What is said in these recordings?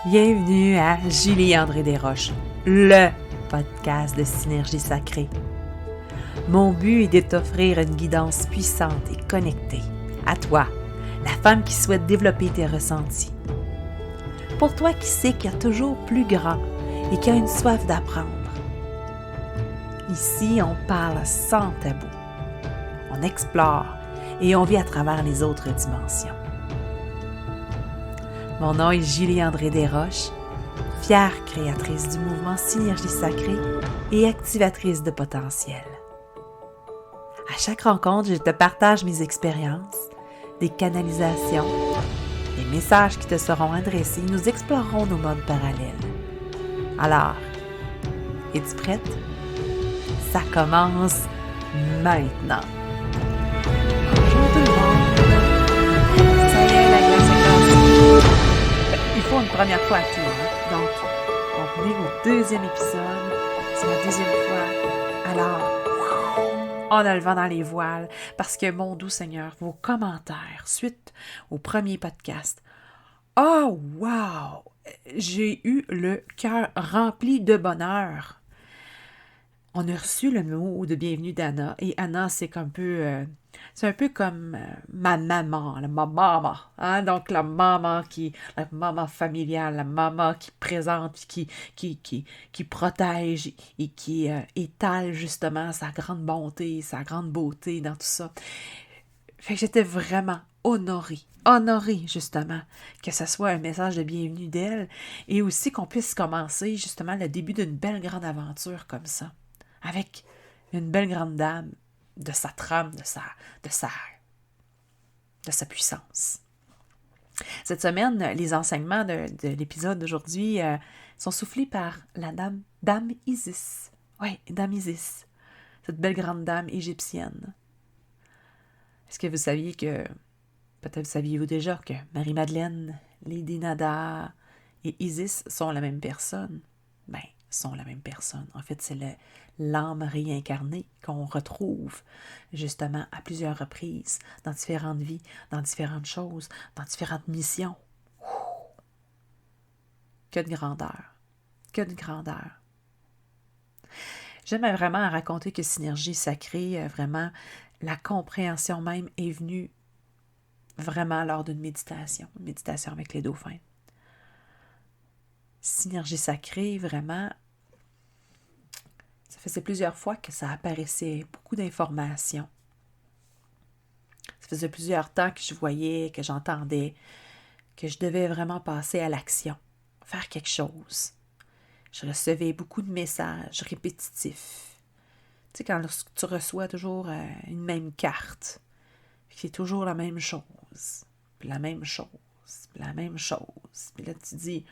Bienvenue à Julie-André Desroches, le podcast de Synergie Sacrée. Mon but est de t'offrir une guidance puissante et connectée à toi, la femme qui souhaite développer tes ressentis. Pour toi qui sais qu'il y a toujours plus grand et qui a une soif d'apprendre. Ici, on parle sans tabou. On explore et on vit à travers les autres dimensions. Mon nom est Julie-André Desroches, fière créatrice du mouvement Synergie Sacrée et activatrice de potentiel. À chaque rencontre, je te partage mes expériences, des canalisations, des messages qui te seront adressés. Nous explorerons nos modes parallèles. Alors, es-tu prête? Ça commence maintenant! Bonjour tout le monde! Ça y est, la glace est glacée. Il faut une première fois à tout, hein? Donc, on est au deuxième épisode. C'est la deuxième fois. Alors, on a le vent dans les voiles parce que, mon doux Seigneur, vos commentaires suite au premier podcast. Oh, wow! J'ai eu le cœur rempli de bonheur. On a reçu le mot de bienvenue d'Anna. Et Anna, c'est un peu comme ma maman, ma maman. Hein? Donc, la maman familiale, la maman qui présente, qui protège et qui étale justement sa grande bonté, sa grande beauté dans tout ça. Fait que j'étais vraiment honorée justement que ce soit un message de bienvenue d'elle et aussi qu'on puisse commencer justement le début d'une belle grande aventure comme ça. Avec une belle grande dame, de sa trame, de sa puissance. Cette semaine, les enseignements de l'épisode d'aujourd'hui sont soufflés par la dame Isis. Oui, dame Isis. Cette belle grande dame égyptienne. Est-ce que vous saviez peut-être saviez-vous déjà que Marie-Madeleine, Lady Nada et Isis sont la même personne? Ben, sont la même personne. En fait, c'est l'âme réincarnée qu'on retrouve justement à plusieurs reprises dans différentes vies, dans différentes choses, dans différentes missions. Ouh! Que de grandeur! Que de grandeur! J'aime vraiment raconter que Synergie Sacrée, vraiment, la compréhension même est venue vraiment lors d'une méditation avec les dauphins. Synergie Sacrée, vraiment, ça faisait plusieurs fois que ça apparaissait, beaucoup d'informations. Ça faisait plusieurs temps que je voyais, que j'entendais, que je devais vraiment passer à l'action, faire quelque chose. Je recevais beaucoup de messages répétitifs. Tu sais, quand tu reçois toujours une même carte, c'est toujours la même chose, puis la même chose, puis la même chose. Puis là, tu dis,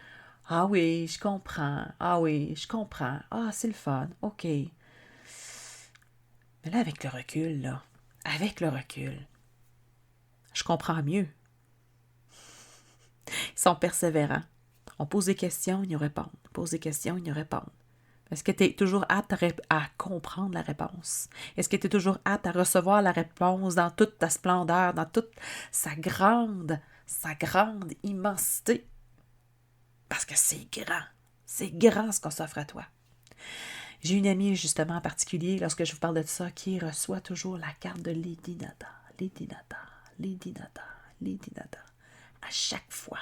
ah oui, je comprends, ah oui, je comprends, ah, c'est le fun, ok. Mais là, avec le recul, je comprends mieux. Ils sont persévérants. On pose des questions, ils nous répondent. On pose des questions, ils nous répondent. Est-ce que tu es toujours apte à comprendre la réponse? Est-ce que tu es toujours apte à recevoir la réponse dans toute ta splendeur, dans toute sa grande immensité? Parce que c'est grand ce qu'on s'offre à toi. J'ai une amie justement en particulier, lorsque je vous parle de ça, qui reçoit toujours la carte de Lady Nada, Lady Nada, Lady Nada, Lady Nada. À chaque fois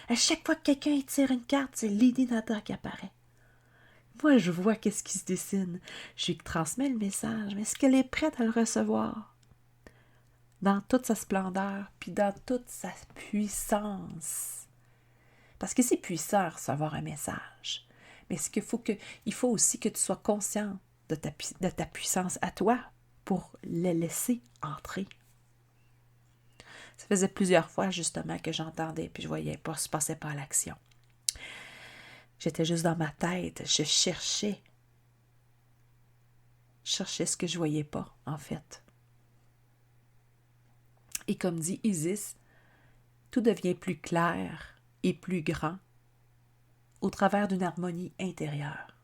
que quelqu'un tire une carte, c'est Lady Nada qui apparaît. Moi, je vois qu'est-ce qui se dessine. Je lui transmets le message, mais est-ce qu'elle est prête à le recevoir? Dans toute sa splendeur, puis dans toute sa puissance. Parce que c'est puissant recevoir un message. Mais il faut aussi que tu sois conscient de ta puissance à toi pour le laisser entrer. Ça faisait plusieurs fois justement que j'entendais, puis je voyais pas, je passais pas à l'action. J'étais juste dans ma tête, je cherchais ce que je voyais pas, en fait. Et comme dit Isis, tout devient plus clair et plus grand au travers d'une harmonie intérieure.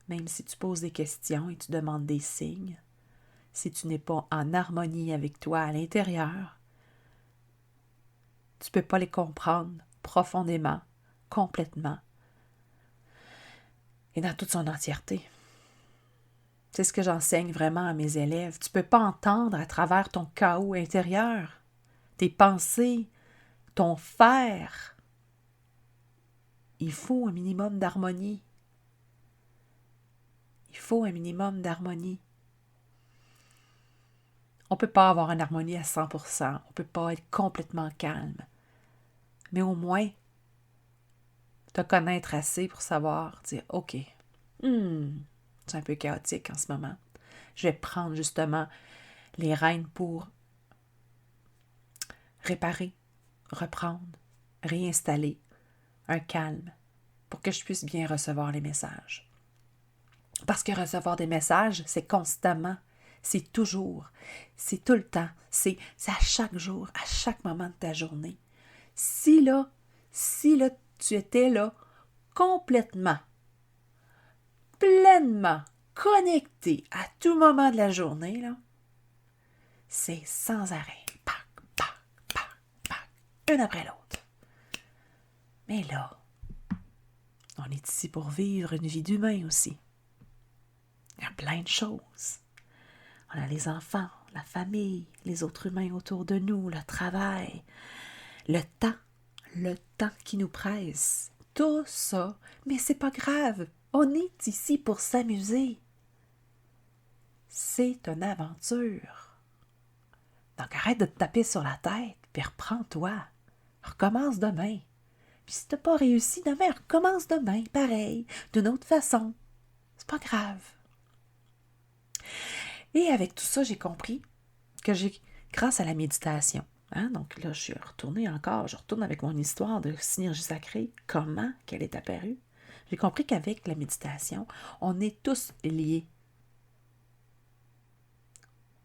Même si tu poses des questions et tu demandes des signes, si tu n'es pas en harmonie avec toi à l'intérieur, tu peux pas les comprendre profondément, complètement et dans toute son entièreté. C'est ce que j'enseigne vraiment à mes élèves. Tu peux pas entendre à travers ton chaos intérieur, tes pensées, ton faire. Il faut un minimum d'harmonie. Il faut un minimum d'harmonie. On ne peut pas avoir une harmonie à 100%. On ne peut pas être complètement calme. Mais au moins, te connaître assez pour savoir, dire, OK, c'est un peu chaotique en ce moment. Je vais prendre justement les rênes pour réparer, reprendre, réinstaller un calme pour que je puisse bien recevoir les messages. Parce que recevoir des messages, c'est constamment, c'est toujours, c'est tout le temps, c'est à chaque jour, à chaque moment de ta journée. Si là, tu étais là complètement, pleinement connecté à tout moment de la journée, là, c'est sans arrêt, pac, pac, pac, pac, une après l'autre. Mais là, on est ici pour vivre une vie d'humain aussi. Il y a plein de choses. On a les enfants, la famille, les autres humains autour de nous, le travail, le temps qui nous presse. Tout ça, mais c'est pas grave. On est ici pour s'amuser. C'est une aventure. Donc arrête de te taper sur la tête, puis reprends-toi. Recommence demain. Puis si t'as pas réussi demain, recommence demain, pareil, d'une autre façon. C'est pas grave. Et avec tout ça, j'ai compris que grâce à la méditation, donc là, je retourne avec mon histoire de synergie sacrée, comment qu'elle est apparue. J'ai compris qu'avec la méditation, on est tous liés.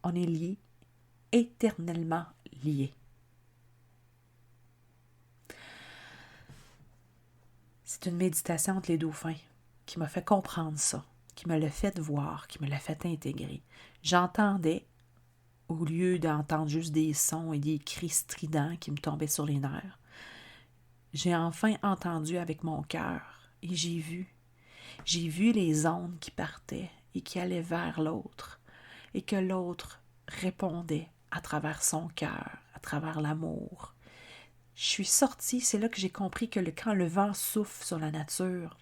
On est liés, éternellement liés. C'est une méditation entre les dauphins qui m'a fait comprendre ça, qui me l'a fait voir, qui me l'a fait intégrer. J'entendais, au lieu d'entendre juste des sons et des cris stridents qui me tombaient sur les nerfs, j'ai enfin entendu avec mon cœur et j'ai vu les ondes qui partaient et qui allaient vers l'autre et que l'autre répondait à travers son cœur, à travers l'amour. Je suis sortie, c'est là que j'ai compris que quand le vent souffle sur la nature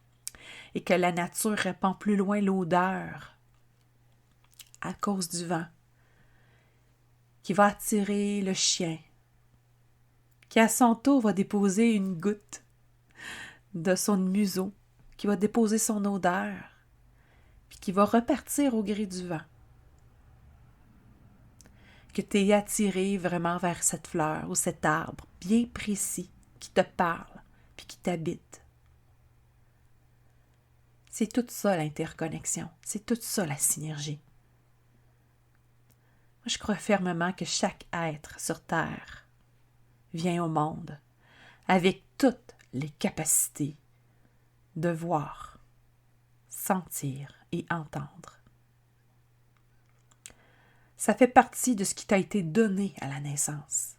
et que la nature répand plus loin l'odeur à cause du vent, qui va attirer le chien, qui à son tour va déposer une goutte de son museau, qui va déposer son odeur, puis qui va repartir au gré du vent. Que tu es attiré vraiment vers cette fleur ou cet arbre bien précis qui te parle puis qui t'habite. C'est tout ça l'interconnexion, c'est tout ça la synergie. Moi, je crois fermement que chaque être sur Terre vient au monde avec toutes les capacités de voir, sentir et entendre. Ça fait partie de ce qui t'a été donné à la naissance.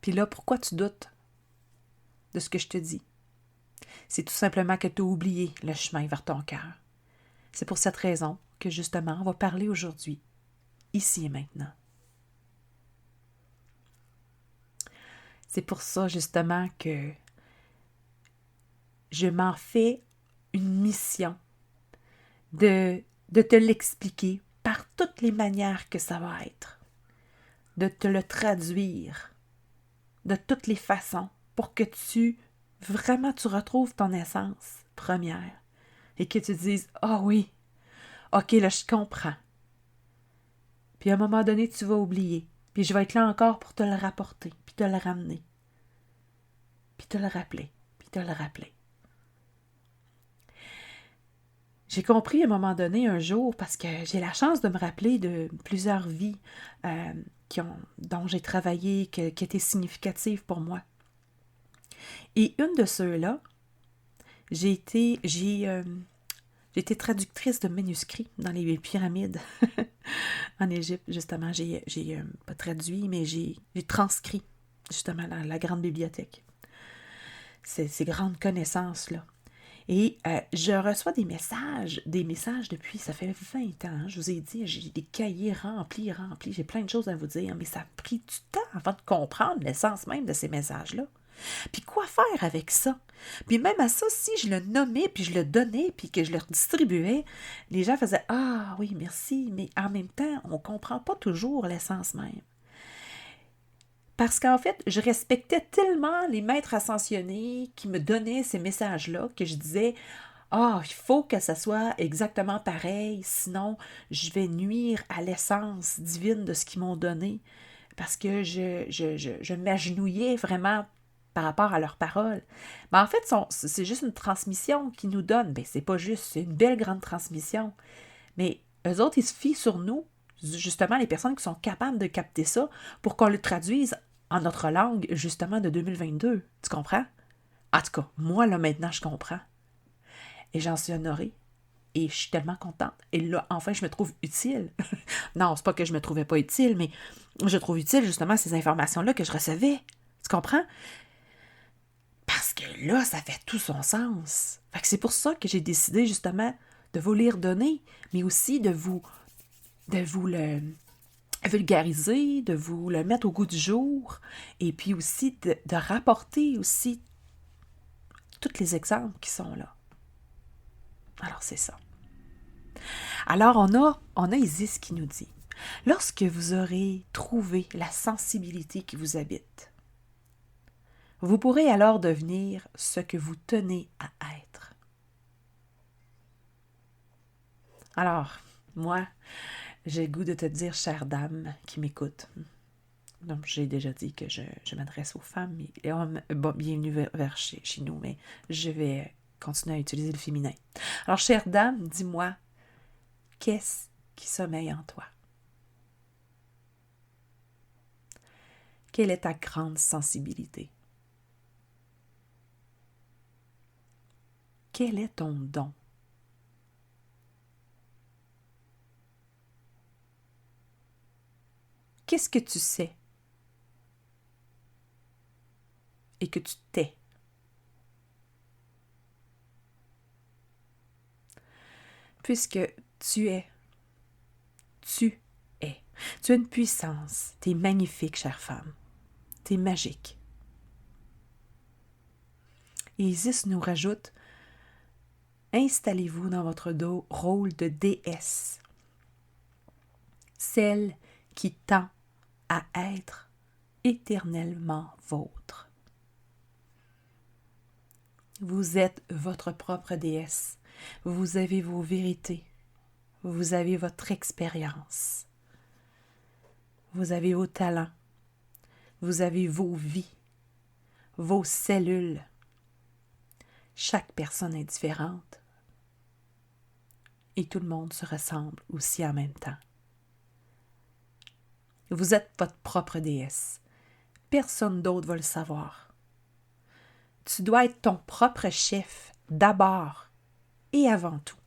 Puis là, pourquoi tu doutes de ce que je te dis? C'est tout simplement que tu as oublié le chemin vers ton cœur. C'est pour cette raison que justement, on va parler aujourd'hui, ici et maintenant. C'est pour ça justement que je m'en fais une mission de te l'expliquer par toutes les manières que ça va être, de te le traduire de toutes les façons pour que tu retrouves ton essence première et que tu te dises « Ah oui, ok, là je comprends ». Puis à un moment donné, tu vas oublier, puis je vais être là encore pour te le rapporter, puis te le ramener, puis te le rappeler, puis te le rappeler. J'ai compris à un moment donné, un jour, parce que j'ai la chance de me rappeler de plusieurs vies dont j'ai travaillé, qui étaient significatives pour moi. Et une de ceux-là, j'ai J'ai été traductrice de manuscrits dans les pyramides en Égypte, justement. J'ai pas traduit, mais j'ai transcrit, justement, la grande bibliothèque. Ces grandes connaissances-là. Et je reçois des messages depuis, ça fait 20 ans, hein, je vous ai dit, j'ai des cahiers remplis, j'ai plein de choses à vous dire, mais ça a pris du temps avant de comprendre l'essence même de ces messages-là. Puis quoi faire avec ça? Puis même à ça, si je le nommais, puis je le donnais, puis que je le redistribuais, les gens faisaient « Ah oui, merci », mais en même temps, on ne comprend pas toujours l'essence même. Parce qu'en fait, je respectais tellement les maîtres ascensionnés qui me donnaient ces messages-là que je disais « Ah, il faut que ça soit exactement pareil, sinon je vais nuire à l'essence divine de ce qu'ils m'ont donné. » Parce que je m'agenouillais vraiment par rapport à leurs paroles. Mais en fait, c'est juste une transmission qu'ils nous donnent. Bien, c'est pas juste, c'est une belle grande transmission. Mais eux autres, ils se fient sur nous, justement, les personnes qui sont capables de capter ça, pour qu'on le traduise en notre langue, justement, de 2022. Tu comprends? En tout cas, moi, là, maintenant, je comprends. Et j'en suis honorée. Et je suis tellement contente. Et là, enfin, je me trouve utile. Non, c'est pas que je me trouvais pas utile, mais je trouve utile, justement, ces informations-là que je recevais. Tu comprends? Parce que là, ça fait tout son sens. Fait que c'est pour ça que j'ai décidé, justement, de vous les redonner, mais aussi de vous le vulgariser, de vous le mettre au goût du jour, et puis aussi de rapporter aussi tous les exemples qui sont là. Alors, c'est ça. Alors, on a Isis qui nous dit, « Lorsque vous aurez trouvé la sensibilité qui vous habite, vous pourrez alors devenir ce que vous tenez à être. » Alors, moi, j'ai le goût de te dire, chère dame qui m'écoute, donc j'ai déjà dit que je m'adresse aux femmes et hommes, bon, bienvenue vers chez nous, mais je vais continuer à utiliser le féminin. Alors, chère dame, dis-moi, qu'est-ce qui sommeille en toi? Quelle est ta grande sensibilité? Quel est ton don? Qu'est-ce que tu sais et que tu tais? Puisque tu es. Tu es. Tu as une puissance. Tu es magnifique, chère femme. Tu es magique. Et Isis nous rajoute, installez-vous dans votre rôle de déesse, celle qui tend à être éternellement vôtre. Vous êtes votre propre déesse. Vous avez vos vérités. Vous avez votre expérience. Vous avez vos talents. Vous avez vos vies, vos cellules. Chaque personne est différente. Et tout le monde se ressemble aussi en même temps. Vous êtes votre propre déesse. Personne d'autre va le savoir. Tu dois être ton propre chef, d'abord et avant tout.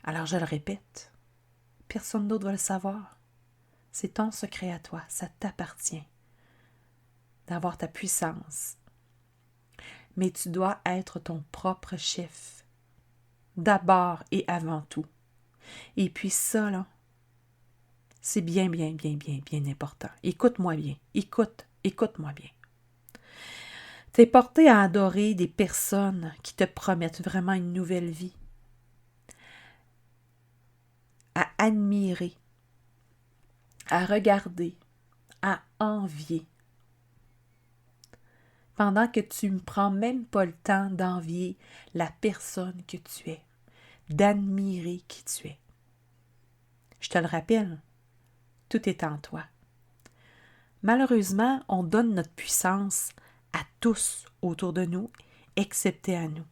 Alors je le répète, personne d'autre va le savoir. C'est ton secret à toi, ça t'appartient d'avoir ta puissance. Mais tu dois être ton propre chef, d'abord et avant tout. Et puis ça, là, c'est bien important. Écoute-moi bien, écoute-moi bien. T'es porté à adorer des personnes qui te promettent vraiment une nouvelle vie, à admirer, à regarder, à envier. Pendant que tu ne prends même pas le temps d'envier la personne que tu es, d'admirer qui tu es. Je te le rappelle, tout est en toi. Malheureusement, on donne notre puissance à tous autour de nous, excepté à nous.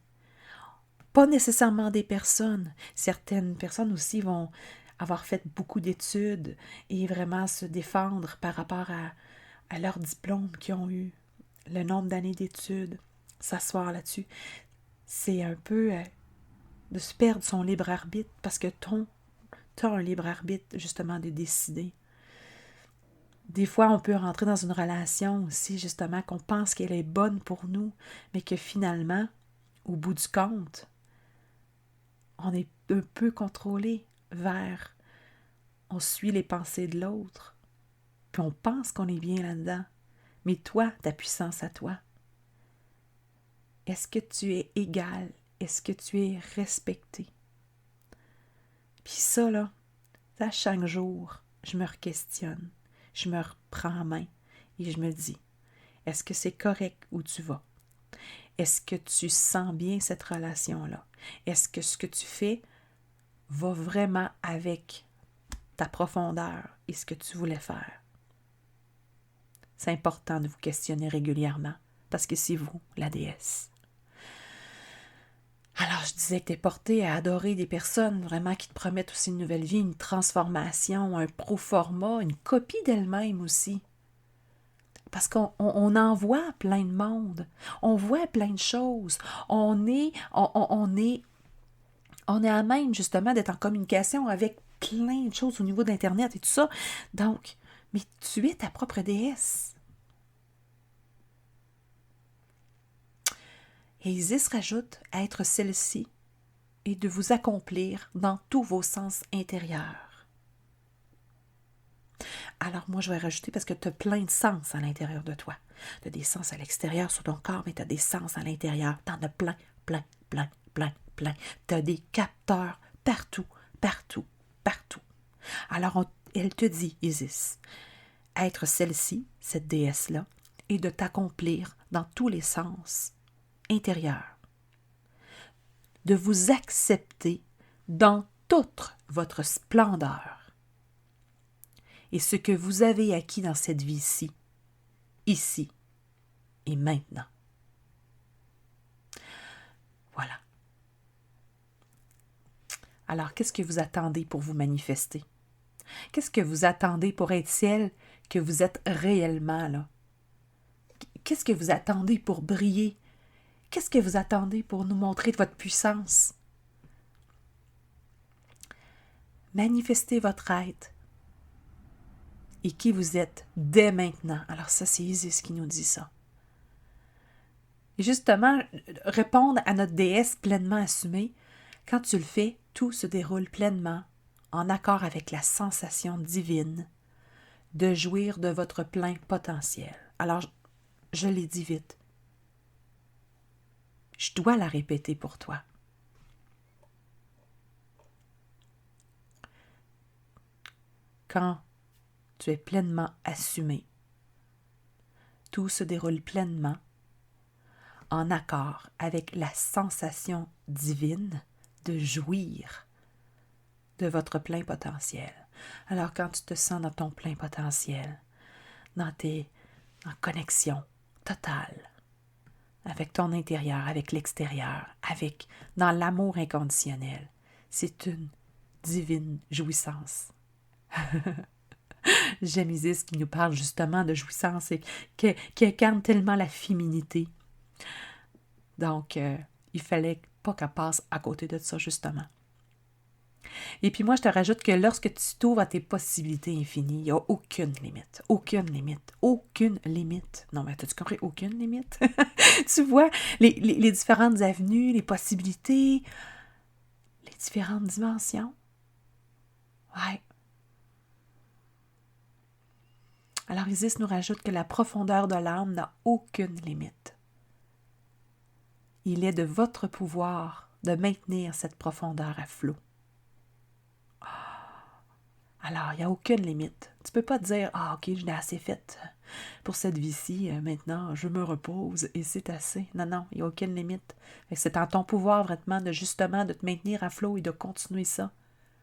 Pas nécessairement des personnes. Certaines personnes aussi vont avoir fait beaucoup d'études et vraiment se défendre par rapport à leur diplôme qu'ils ont eu, le nombre d'années d'études. s'asseoir là-dessus. C'est un peu de se perdre son libre arbitre parce que tu as un libre arbitre justement de décider. Des fois, on peut rentrer dans une relation aussi, justement, qu'on pense qu'elle est bonne pour nous, mais que finalement, au bout du compte, on est un peu contrôlé vers, on suit les pensées de l'autre, puis on pense qu'on est bien là-dedans. Mais toi, ta puissance à toi, est-ce que tu es égal? Est-ce que tu es respecté? Puis ça, là, à chaque jour, je me re-questionne, je me reprends en main et je me dis, est-ce que c'est correct où tu vas? Est-ce que tu sens bien cette relation-là? Est-ce que ce que tu fais va vraiment avec ta profondeur et ce que tu voulais faire? C'est important de vous questionner régulièrement parce que c'est vous, la déesse. Alors, je disais que tu es porté à adorer des personnes vraiment qui te promettent aussi une nouvelle vie, une transformation, un proforma, une copie d'elle-même aussi. Parce qu'on en voit plein de monde, on voit plein de choses, on est à même justement d'être en communication avec plein de choses au niveau d'Internet et tout ça. Donc, mais tu es ta propre déesse. Et Isis rajoute à être celle-ci et de vous accomplir dans tous vos sens intérieurs. Alors moi, je vais rajouter parce que tu as plein de sens à l'intérieur de toi. Tu as des sens à l'extérieur sur ton corps, mais tu as des sens à l'intérieur. Tu en as plein, plein, plein, plein, plein. Tu as des capteurs partout, partout, partout. Alors, elle te dit, Isis, être celle-ci, cette déesse-là, et de t'accomplir dans tous les sens intérieurs. De vous accepter dans toute votre splendeur. Et ce que vous avez acquis dans cette vie-ci, ici et maintenant. Voilà. Alors, qu'est-ce que vous attendez pour vous manifester? Qu'est-ce que vous attendez pour être celle que vous êtes réellement, là? Qu'est-ce que vous attendez pour briller? Qu'est-ce que vous attendez pour nous montrer de votre puissance? Manifestez votre être et qui vous êtes dès maintenant. Alors ça, c'est Isis qui nous dit ça. Et justement, répondre à notre déesse pleinement assumée, quand tu le fais, tout se déroule pleinement en accord avec la sensation divine de jouir de votre plein potentiel. Alors, je l'ai dit vite. Je dois la répéter pour toi. Quand tu es pleinement assumé, tout se déroule pleinement en accord avec la sensation divine de jouir de votre plein potentiel. Alors quand tu te sens dans ton plein potentiel, en connexion totale avec ton intérieur, avec l'extérieur, dans l'amour inconditionnel, c'est une divine jouissance. J'aime Isis qui nous parle justement de jouissance et qui incarne tellement la féminité. Donc, il fallait pas qu'elle passe à côté de ça, justement. Et puis moi, je te rajoute que lorsque tu t'ouvres à tes possibilités infinies, il n'y a aucune limite. Aucune limite. Aucune limite. Non, mais as-tu compris? Aucune limite? Tu vois, les différentes avenues, les possibilités, les différentes dimensions. Ouais. Alors Isis nous rajoute que la profondeur de l'âme n'a aucune limite. Il est de votre pouvoir de maintenir cette profondeur à flot. Alors, il n'y a aucune limite. Tu ne peux pas te dire « Ah, ok, je l'ai assez faite pour cette vie-ci, maintenant je me repose et c'est assez. » Non, non, il n'y a aucune limite. C'est en ton pouvoir vraiment de justement de te maintenir à flot et de continuer ça.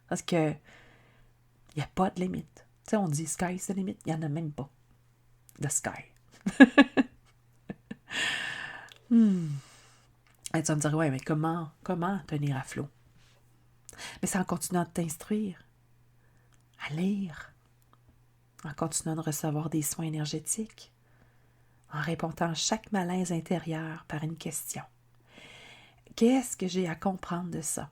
Parce que il n'y a pas de limite. Tu sais, on dit « Sky, c'est la limite ». Il n'y en a même pas. The sky. Et tu vas me dire « Ouais, mais comment tenir à flot? » Mais c'est en continuant de t'instruire, à lire, en continuant de recevoir des soins énergétiques, en répondant chaque malaise intérieur par une question. Qu'est-ce que j'ai à comprendre de ça?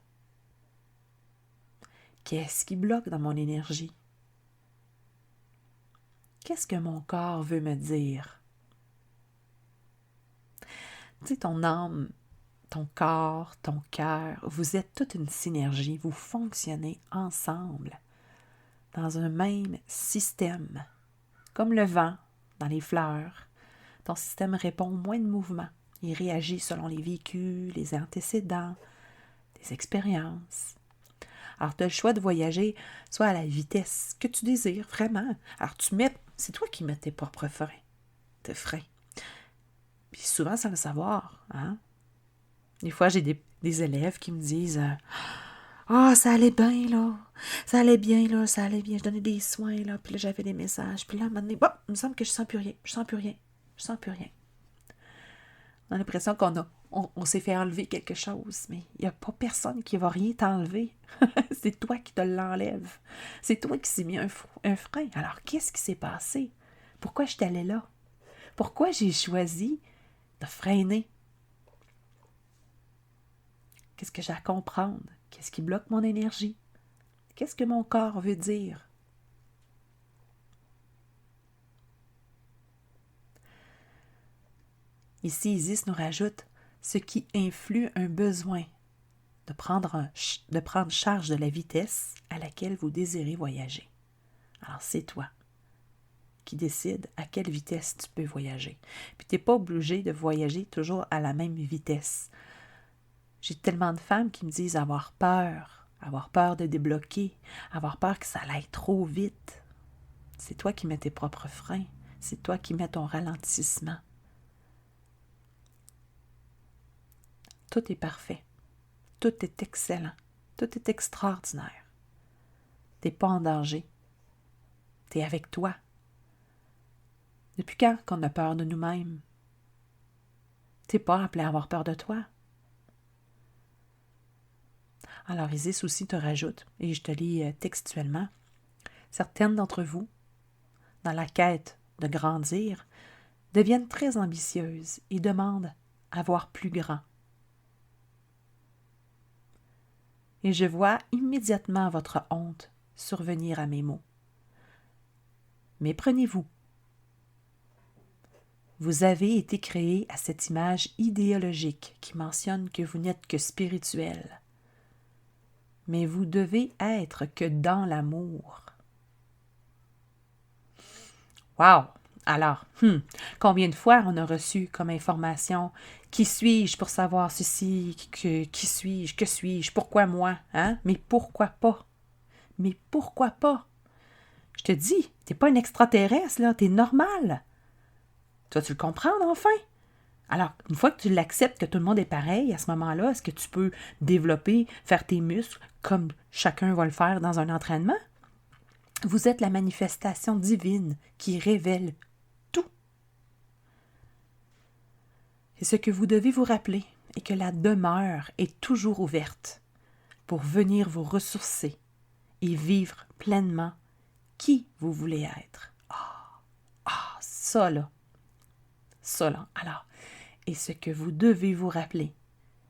Qu'est-ce qui bloque dans mon énergie? Qu'est-ce que mon corps veut me dire? Tu sais, ton âme, ton corps, ton cœur, vous êtes toute une synergie, vous fonctionnez ensemble dans un même système. Comme le vent dans les fleurs, ton système répond au moins de mouvements. Il réagit selon les vécus, les antécédents, les expériences. Alors, tu as le choix de voyager soit à la vitesse que tu désires, vraiment. Alors, c'est toi qui mets tes propres freins. Tes freins. Puis souvent, sans le savoir, hein? Des fois, j'ai des élèves qui me disent ça allait bien, là. Ça allait bien, là. Ça allait bien. Je donnais des soins, là. Puis là, j'avais des messages. Puis là, à un moment donné, il me semble que je sens plus rien. Je sens plus rien. Je sens plus rien. On a l'impression on s'est fait enlever quelque chose, mais il n'y a pas personne qui va rien t'enlever. C'est toi qui te l'enlèves. C'est toi qui s'est mis un frein. Alors, qu'est-ce qui s'est passé? Pourquoi je suis allée là? Pourquoi j'ai choisi de freiner? Qu'est-ce que j'ai à comprendre? Qu'est-ce qui bloque mon énergie? Qu'est-ce que mon corps veut dire? Ici, Isis nous rajoute ce qui influe un besoin de prendre charge de la vitesse à laquelle vous désirez voyager. Alors, c'est toi qui décide à quelle vitesse tu peux voyager. Puis, tu n'es pas obligé de voyager toujours à la même vitesse. J'ai tellement de femmes qui me disent avoir peur de débloquer, avoir peur que ça aille trop vite. C'est toi qui mets tes propres freins. C'est toi qui mets ton ralentissement. Tout est parfait. Tout est excellent. Tout est extraordinaire. T'es pas en danger. T'es avec toi. Depuis quand qu'on a peur de nous-mêmes? T'es pas appelé à avoir peur de toi. Alors Isis aussi te rajoute, et je te lis textuellement, certaines d'entre vous, dans la quête de grandir, deviennent très ambitieuses et demandent à voir plus grand. Et je vois immédiatement votre honte survenir à mes mots. Méprenez-vous. Vous avez été créé à cette image idéologique qui mentionne que vous n'êtes que spirituel. Mais vous devez être que dans l'amour. Wow! Alors, combien de fois on a reçu comme information « Qui suis-je pour savoir ceci? Qui suis-je? Que suis-je? Pourquoi moi? » Hein? Mais pourquoi pas? Mais pourquoi pas? Je te dis, t'es pas un extraterrestre, là, t'es normal. Toi, tu le comprends, enfin? Alors, une fois que tu l'acceptes que tout le monde est pareil, à ce moment-là, est-ce que tu peux développer, faire tes muscles comme chacun va le faire dans un entraînement? Vous êtes la manifestation divine qui révèle tout. Et ce que vous devez vous rappeler est que la demeure est toujours ouverte pour venir vous ressourcer et vivre pleinement qui vous voulez être. Ça là. Alors, et ce que vous devez vous rappeler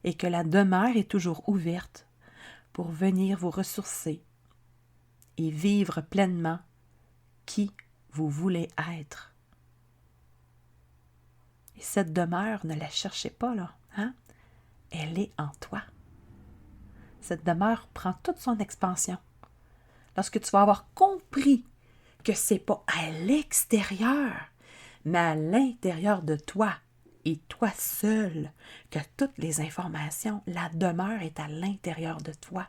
est que la demeure est toujours ouverte pour venir vous ressourcer et vivre pleinement qui vous voulez être. Et cette demeure, ne la cherchez pas, là, hein? Elle est en toi. Cette demeure prend toute son expansion. Lorsque tu vas avoir compris que c'est pas à l'extérieur, mais à l'intérieur de toi, et toi seul, que toutes les informations, la demeure est à l'intérieur de toi.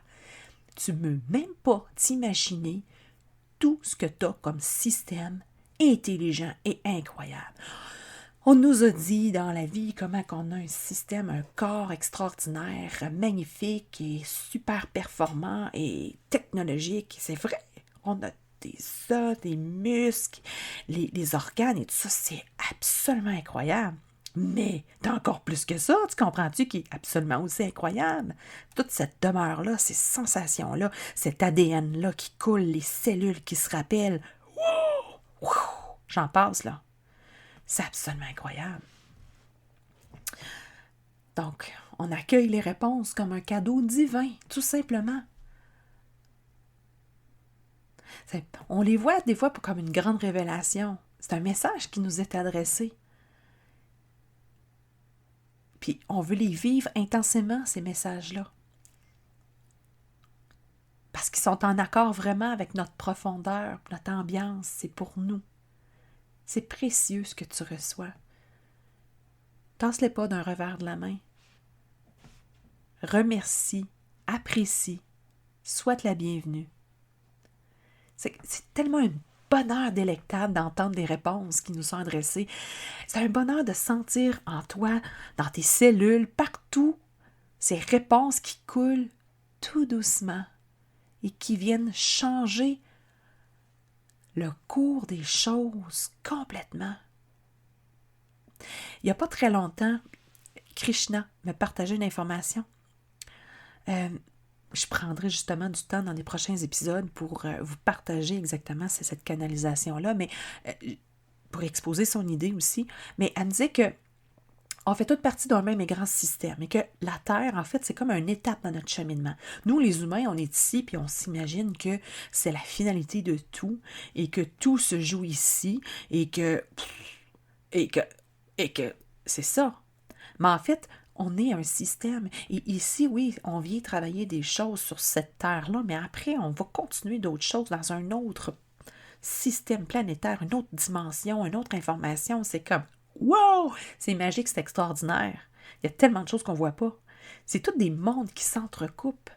Tu ne peux même pas t'imaginer tout ce que tu as comme système intelligent et incroyable. On nous a dit dans la vie comment on a un système, un corps extraordinaire, magnifique et super performant et technologique. C'est vrai, on a des os, des muscles, les organes et tout ça, c'est absolument incroyable. Mais t'as encore plus que ça, tu comprends-tu, qui est absolument aussi incroyable? Toute cette demeure-là, ces sensations-là, cet ADN-là qui coule, les cellules qui se rappellent. J'en passe, là. C'est absolument incroyable. Donc, on accueille les réponses comme un cadeau divin, tout simplement. On les voit des fois comme une grande révélation. C'est un message qui nous est adressé. Puis on veut les vivre intensément, ces messages-là. Parce qu'ils sont en accord vraiment avec notre profondeur, notre ambiance. C'est pour nous. C'est précieux ce que tu reçois. Tasse-les pas d'un revers de la main. Remercie, apprécie, souhaite la bienvenue. C'est tellement un bonheur délectable d'entendre des réponses qui nous sont adressées. C'est un bonheur de sentir en toi, dans tes cellules, partout, ces réponses qui coulent tout doucement et qui viennent changer le cours des choses complètement. Il n'y a pas très longtemps, Krishna me partageait une information. Je prendrai justement du temps dans les prochains épisodes pour vous partager exactement cette canalisation-là, mais pour exposer son idée aussi. Mais elle me disait que on fait toute partie d'un même et grand système et que la Terre, en fait, c'est comme une étape dans notre cheminement. Nous, les humains, on est ici puis on s'imagine que c'est la finalité de tout et que tout se joue ici et que c'est ça. Mais en fait, on est un système. Et ici, oui, on vient travailler des choses sur cette Terre-là, mais après, on va continuer d'autres choses dans un autre système planétaire, une autre dimension, une autre information. C'est comme, wow! C'est magique, c'est extraordinaire. Il y a tellement de choses qu'on ne voit pas. C'est tous des mondes qui s'entrecoupent.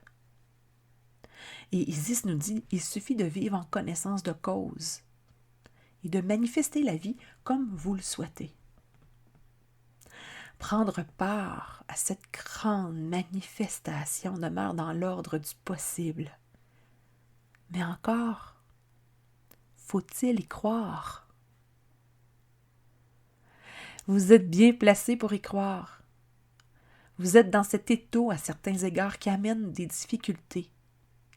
Et Isis nous dit, il suffit de vivre en connaissance de cause et de manifester la vie comme vous le souhaitez. Prendre part à cette grande manifestation demeure dans l'ordre du possible. Mais encore, faut-il y croire? Vous êtes bien placé pour y croire. Vous êtes dans cet étau à certains égards qui amène des difficultés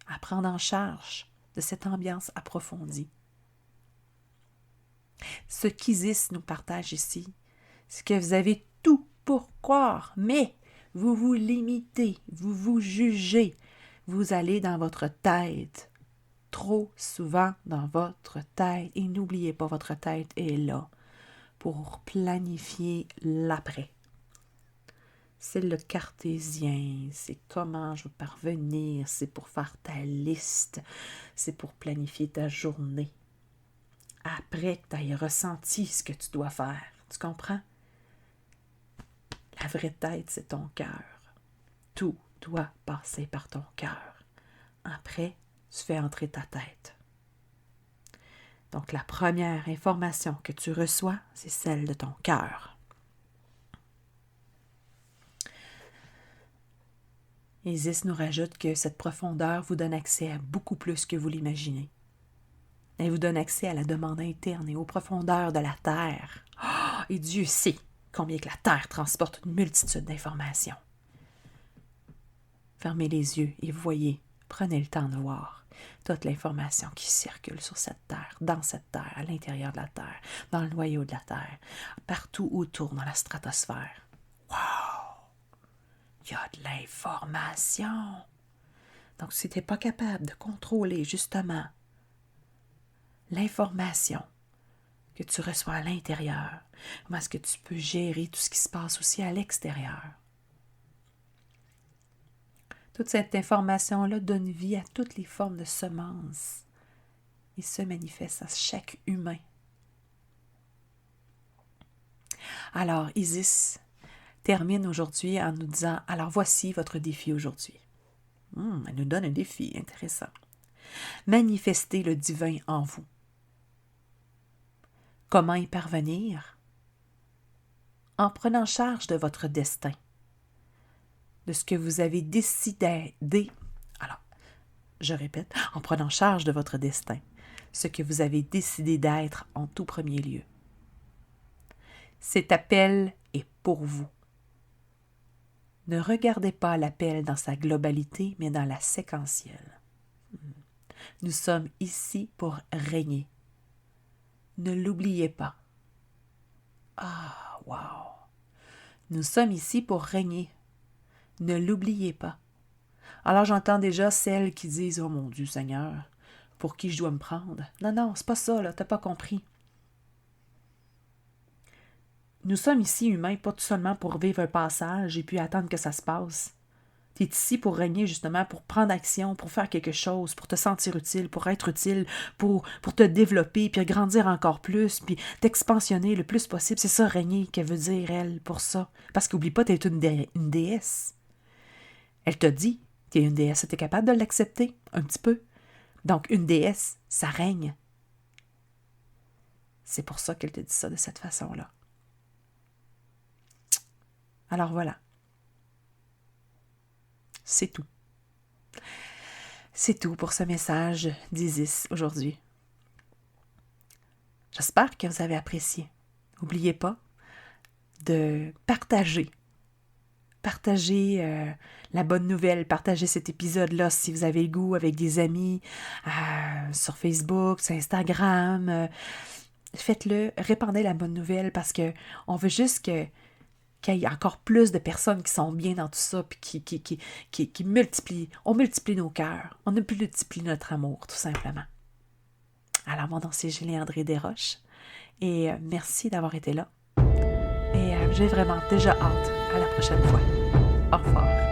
à prendre en charge de cette ambiance approfondie. Ce qu'Isis nous partage ici, c'est que vous avez tout pour croire, mais vous vous limitez, vous vous jugez, vous allez dans votre tête, trop souvent dans votre tête, et n'oubliez pas, votre tête est là pour planifier l'après. C'est le cartésien, c'est comment je veux parvenir, c'est pour faire ta liste, c'est pour planifier ta journée. Après que tu aies ressenti ce que tu dois faire, tu comprends? La vraie tête, c'est ton cœur. Tout doit passer par ton cœur. Après, tu fais entrer ta tête. Donc, la première information que tu reçois, c'est celle de ton cœur. Isis nous rajoute que cette profondeur vous donne accès à beaucoup plus que vous l'imaginez. Elle vous donne accès à la demande interne et aux profondeurs de la Terre. Oh, et Dieu sait combien que la Terre transporte une multitude d'informations. Fermez les yeux et voyez, prenez le temps de voir toute l'information qui circule sur cette Terre, dans cette Terre, à l'intérieur de la Terre, dans le noyau de la Terre, partout autour dans la stratosphère. Wow! Il y a de l'information! Donc, si tu n'es pas capable de contrôler justement l'information que tu reçois à l'intérieur, comment est-ce que tu peux gérer tout ce qui se passe aussi à l'extérieur? Toute cette information-là donne vie à toutes les formes de semences et se manifeste à chaque humain. Alors, Isis termine aujourd'hui en nous disant, alors voici votre défi aujourd'hui. Elle nous donne un défi intéressant. Manifestez le divin en vous. Comment y parvenir? En prenant charge de votre destin, de ce que vous avez décidé. Alors, je répète, en prenant charge de votre destin, ce que vous avez décidé d'être en tout premier lieu. Cet appel est pour vous. Ne regardez pas l'appel dans sa globalité, mais dans la séquentielle. Nous sommes ici pour régner. Ne l'oubliez pas. Ah, wow! Nous sommes ici pour régner. Ne l'oubliez pas. Alors j'entends déjà celles qui disent « Oh mon Dieu Seigneur, pour qui je dois me prendre? » Non, non, c'est pas ça, là, t'as pas compris. Nous sommes ici humains, pas tout seulement pour vivre un passage et puis attendre que ça se passe. Tu es ici pour régner, justement, pour prendre action, pour faire quelque chose, pour te sentir utile, pour être utile, pour te développer, puis grandir encore plus, puis t'expansionner le plus possible. C'est ça, régner, qu'elle veut dire, elle, pour ça. Parce qu'oublie pas, tu es une déesse. Elle t'a dit, tu es une déesse, tu es capable de l'accepter, un petit peu. Donc, une déesse, ça règne. C'est pour ça qu'elle te dit ça de cette façon-là. Alors voilà. C'est tout. C'est tout pour ce message d'Isis aujourd'hui. J'espère que vous avez apprécié. N'oubliez pas de partager. Partagez la bonne nouvelle, partagez cet épisode-là si vous avez le goût avec des amis, sur Facebook, sur Instagram. Faites-le, répandez la bonne nouvelle parce qu'on veut juste qu'il y ait encore plus de personnes qui sont bien dans tout ça puis qui multiplient. On multiplie nos cœurs, on multiplie notre amour, tout simplement. Alors, mon nom, c'est Julie-André Desroches et merci d'avoir été là. Et j'ai vraiment déjà hâte à la prochaine fois. Au revoir.